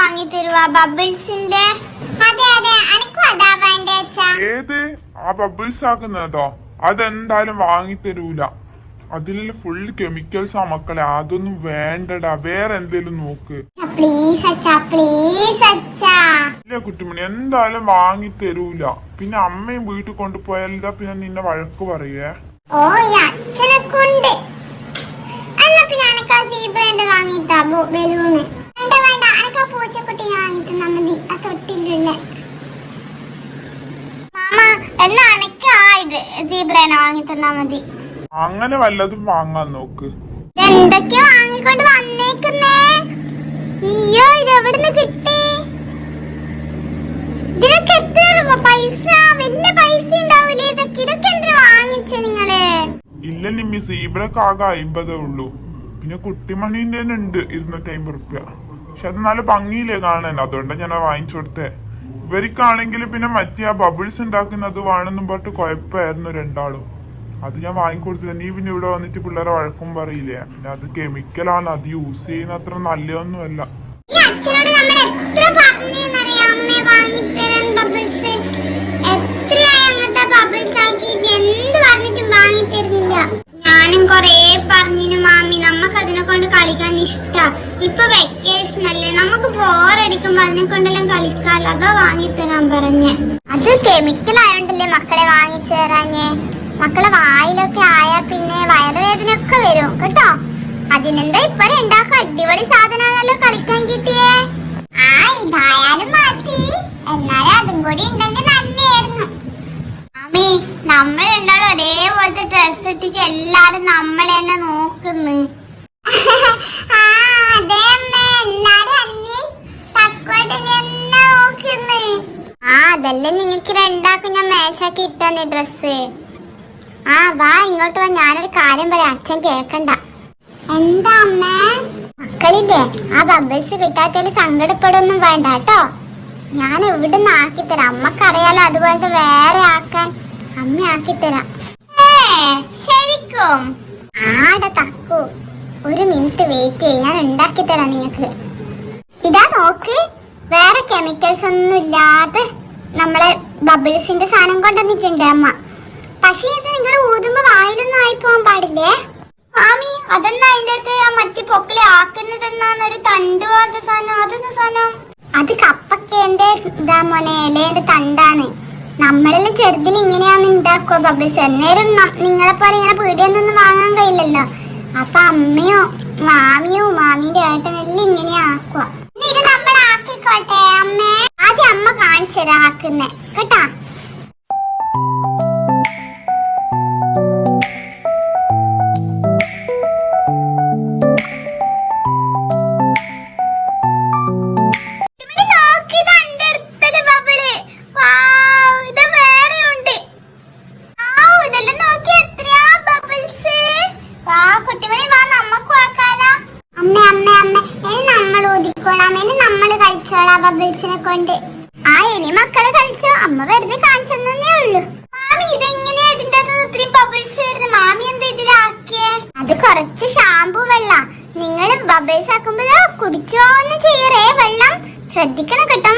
വാങ്ങി തരുവാ ബബിൾസിന്റെ? അതെ അതെ, എനിക്കും അതാ വേണ്ടേ അച്ഛാ. ഏത് ആ ബബിൾസ് ആക്കുന്നതോ? അതെന്തായാലും വാങ്ങി തരൂല. അതിൽ ഫുൾ കെമിക്കൽസ് ആ മക്കളെ. അതൊന്നും വേണ്ടടാ, വേറെ എന്തേലും നോക്ക്. പ്ലീസ് അച്ഛാ, പ്ലീസ് അച്ഛാ. ഇല്ല കുട്ടിമണി, എന്തായാലും വാങ്ങി തരൂല. പിന്നെ അമ്മയും വീട്ടിൽ കൊണ്ടുപോയാൽ പിന്നെ നിന്നെ വഴക്ക് പറയേ. ഓ ഈ അച്ഛനെ കൊണ്ട് എന്നാ പിന്നെ എനക്ക് ആ സീബ്രേന്റെ വാങ്ങിത്താ ബലൂണ്. വേണ്ട വേണ്ട, എനക്ക് ആ പൂച്ചക്കുട്ടി വാങ്ങിത്തന്നാ മതി, ആ തൊട്ടിലുള്ള. മാമ എന്നാ എനക്ക് ആ ഇത് സീബ്രേനെ വാങ്ങിത്തന്നാ മതി. അങ്ങനെ വല്ലതും വാങ്ങാൻ നോക്ക്. എന്തൊക്കെയോ വാങ്ങിക്കൊണ്ട് വന്നേക്കുന്നേ. അയ്യോ, ഇത് എവിടുന്ന് കിട്ടി? ഇതിനൊക്കെ എത്ര പൈസ? വലിയ പൈസ ഉണ്ടാവൂലേ ഇതൊക്കെ? ഇതൊക്കെ എന്തിനാ വാങ്ങിച്ചേ നിങ്ങള്? ഇല്ല നിമ്മി, സീബ്രക്ക് ആകെ 50 ഉള്ളൂ. പിന്നെ കുട്ടിമണീന്റെ ഉണ്ട് 250 റുപ്യ. പക്ഷെ അത് നല്ല ഭംഗിയില്ലേ കാണാൻ, അതുകൊണ്ടാണ് ഞാൻ വാങ്ങിച്ചു കൊടുത്തേ. ഇവർക്കാണെങ്കിൽ പിന്നെ മറ്റേ ആ ബബിൾസ് ഉണ്ടാക്കുന്നത് വേണമെന്നും പറഞ്ഞിട്ട് കുഴപ്പമായിരുന്നു രണ്ടാളും. അത് ഞാൻ വാങ്ങിക്കൊടുത്തില്ല. നീ പിന്നെ ഇവിടെ വന്നിട്ട് പിള്ളേരെ വഴക്കും പറയില്ലേ? പിന്നെ അത് കെമിക്കലാണ്, അത് യൂസ് ചെയ്യുന്ന അത്ര നല്ലതൊന്നുമല്ല. ഞാനും കൊറേ പറഞ്ഞു മാമി, നമുക്ക് അതിനെ കൊണ്ട് കളിക്കാൻ ഇഷ്ടാ. ഇപ്പൊ വെക്കേഷൻ അല്ലേ, നമുക്ക് ബോറടിക്കുമ്പോ അതിനെ കൊണ്ടെല്ലാം കളിക്കാലോ. അതാ വാങ്ങിത്തരാൻ പറഞ്ഞേ. അത് കെമിക്കൽ ആയോണ്ടല്ലേ മക്കളെ വാങ്ങിച്ചു തരാഞ്ഞേ. മക്കളെ വായിലൊക്കെ ആയാ പിന്നെ വയറുവേദനയൊക്കെ വരും കേട്ടോ. അതിനെന്താ ഇപ്പൊ രണ്ടാക്കും അടിപൊളി സാധനമാണല്ലോ കളിക്കാൻ കിട്ടിയേ. ആ ഇതായാലും മതി, എന്നാലും അതും കൂടി ഉണ്ടെങ്കിൽ നല്ലായിരുന്നു. മാമി, നമ്മൾ രണ്ടാളും ഒരേപോലത്തെ ഡ്രസ് ഇട്ടിട്ട് എല്ലാരും നമ്മളെ തന്നെ നോക്കുന്നു. അതല്ലേ നിങ്ങക്ക് രണ്ടാക്കും ഞാൻ മേശാക്കി ഇട്ടന്നെ ഡ്രസ്. ആ വാ ഇങ്ങോട്ട് വാ, ഞാനൊരു കാര്യം പറയാം, അച്ഛൻ കേക്കണ്ട. എന്താ അമ്മ? മക്കളില്ലേ, ആ ബബിൾസ് കിട്ടാത്തതിൽ സങ്കടപ്പെടൊന്നും വേണ്ട കേട്ടോ. ഞാൻ ഇവിടുന്ന് ആക്കിത്തരാം. അമ്മക്കറിയാലോ അതുപോലത്തെ വേറെ ആക്കാൻ. അമ്മ ആക്കിത്തരാം. ശരിക്കും? ആടെ തക്കു, ഒരു മിനിറ്റ് വെയിറ്റ് ചെയ്യ്, ഞാൻ ഉണ്ടാക്കിത്തരാം നിങ്ങക്ക്. ഇതാ നോക്ക്, വേറെ കെമിക്കൽസ് ഒന്നും ഇല്ലാതെ നമ്മളെ ബബിൾസിന്റെ സാധനം കൊണ്ടുവന്നിട്ടുണ്ട് അമ്മ. പക്ഷെ ഇത് നിങ്ങൾ ഊതുമ്പോ വായിലൊന്നും ആയി പോവാൻ പാടില്ലേ. മാമി, അതെന്നാ അതിന്റെ ആ മറ്റേ പൊക്കിളെ ആക്കുന്നതെന്നാണ് ഒരു തണ്ട് പോലത്തെ സാധനം? അതെന്താ സാധനം? അത് കപ്പക്കേന്റെ ഇതാ മോനെ, ഇലേന്റെ തണ്ടാണ്. നമ്മളെല്ലാം ചെറുതിൽ ഇങ്ങനെയാണ് ഉണ്ടാക്കുക ബബിൾസ്. എന്നേരം നിങ്ങളെ പോലെ ഇങ്ങനെ പീടിയൊന്നും വാങ്ങാൻ കഴിയില്ലല്ലോ. അപ്പൊ അമ്മയോ മാമിയോ മാമിന്റെ ഏട്ടനെല്ലാം ഇങ്ങനെയാ ആക്കുക. ഇത് നമ്മൾ ആക്കിക്കോട്ടെ അമ്മേ? ആദ്യം അമ്മ കാണിച്ചു തരാ ആക്കുന്നേ കേട്ടാ. ബബിൾസിനെ കൊണ്ട് ആ ഇനി മക്കളെ കളിച്ചോ, അമ്മ വെറുതെ കാണിച്ചെന്നേ ഉള്ളൂ. മാമി, ഇതെങ്ങനെയാ ഇതിന്റെ ഇത്രയും ബബിൾസ് വരുന്നത്? മാമി എന്താ ഇതിലാക്കിയേ? അത് കുറച്ച് ഷാമ്പു വെള്ളം. നിങ്ങള് ബബിൾസ് ആക്കുമ്പോ കുടിച്ചോന്ന് ചെയ്യറേ വെള്ളം. ശ്രദ്ധിക്കണം കേട്ടോ